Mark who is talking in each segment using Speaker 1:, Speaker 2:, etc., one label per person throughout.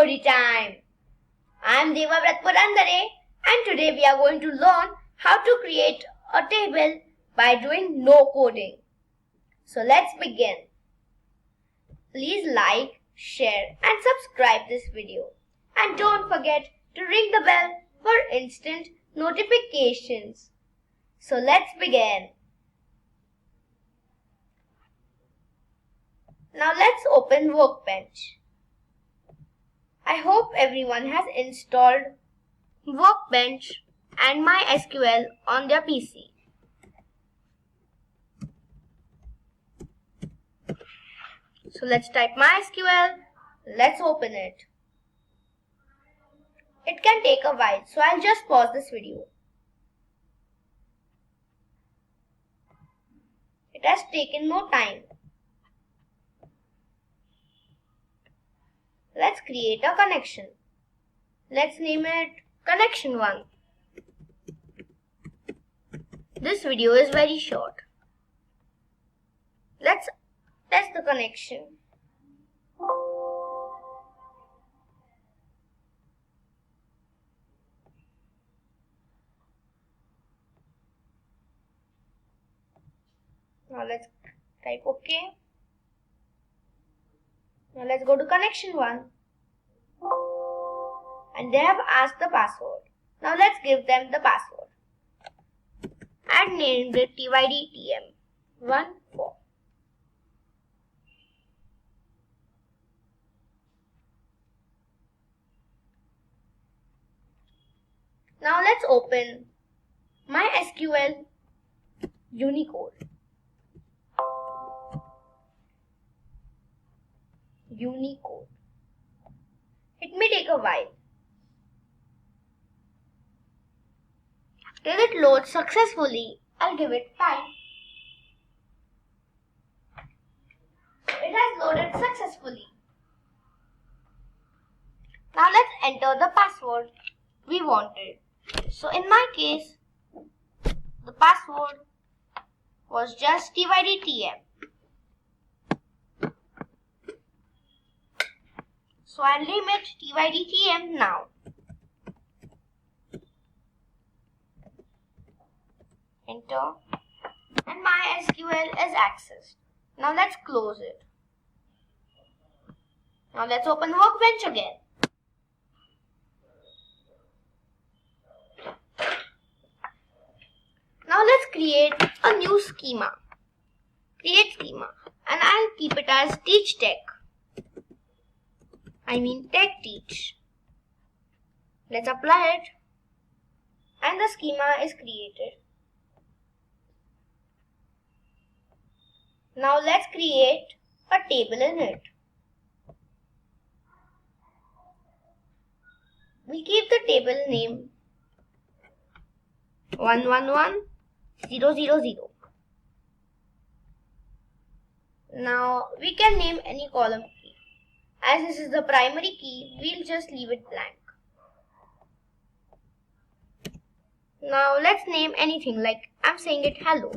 Speaker 1: story time. I am Devavrat Purandare and today we are going to learn how to create a table by doing no coding. So let's begin. Please like, share and subscribe this video. And don't forget to ring the bell for instant notifications. So let's begin. Now let's open Workbench. I hope everyone has installed Workbench and Mysql on their PC. So let's type Mysql. Let's open it. It can take a while, so I'll just pause this video. It has taken no time. Let's create a connection. Let's name it Connection 1. This video is very short. Let's test the connection. Now let's type OK. Now let's go to Connection 1. And they have asked the password. Now let's give them the password. And named it TYDTM14. Now let's open Mysql Unicode. It may take a while. Till it loads successfully, I'll give it time. It has loaded successfully. Now let's enter the password we wanted. So in my case, the password was just TYDTM. So I'll name it TYDTM now. Enter. And Mysql is accessed. Now let's close it. Now let's open Workbench again. Now let's create a new schema. Create schema. And I'll keep it as Teach Tech. Tech Teach. Let's apply it. And the schema is created. Now let's create a table in it. We'll keep the table name 111000. Now we can name any column key. As this is the primary key, we'll just leave it blank. Now let's name anything, like I'm saying it hello.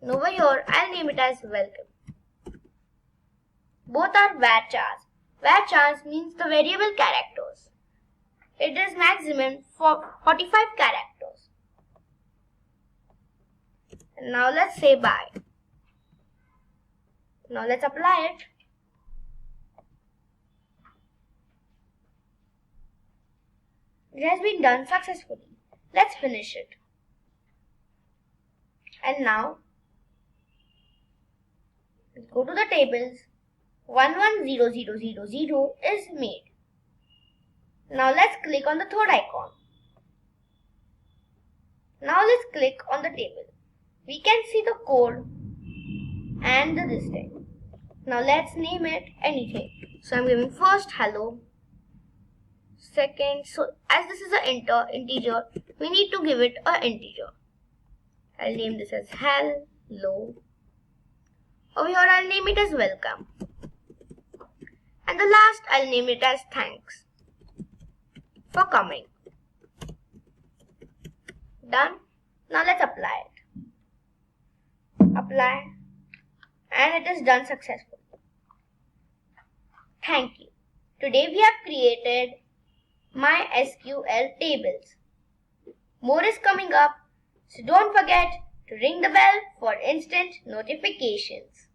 Speaker 1: And over here, I'll name it as welcome. Both are varchars. Varchars means the variable characters. It is maximum for 45 characters. And now let's say bye. Now let's apply it. It has been done successfully. Let's finish it. And now, go to the tables. 110000 is made. Now let's click on the third icon. Now let's click on the table. We can see the code and the this thing. Now let's name it anything. So I'm giving first hello. Second, so as this is an integer, we need to give it an integer. I'll name this as hello. Over here I'll name it as welcome. And the last I'll name it as thanks for coming. Done. Now let's apply it. Apply. and it is done successfully. Thank you. Today we have created MySQL tables. More is coming up, so don't forget to ring the bell for instant notifications.